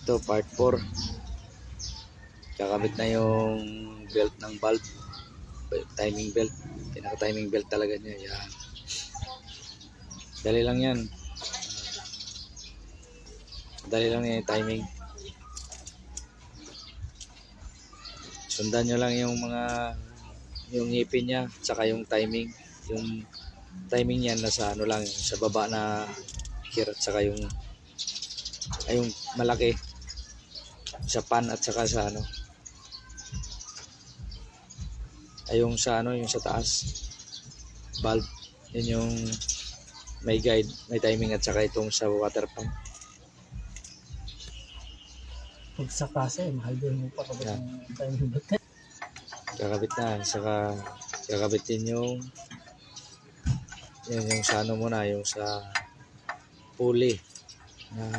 Ito part 4. Kakabit na yung belt ng valve, timing belt, pinaka timing belt talaga niya. Yan, dali lang yan, dali lang yan yung timing. Sundan nyo lang yung mga yung ngipin niya saka yung timing. Yung timing niya nasa ano lang, sa baba na kirat, saka yung yung malaki sa pan at saka sa ano ay yung sa ano, yung sa taas valve, yun yung may guide, may timing, at saka itong sa water pump. Pag sa kasa mahal din mo pa kabit Yan, ng timing belt. kakabit na, saka kakabit din yung yun yung sa ano muna, yung sa pulley na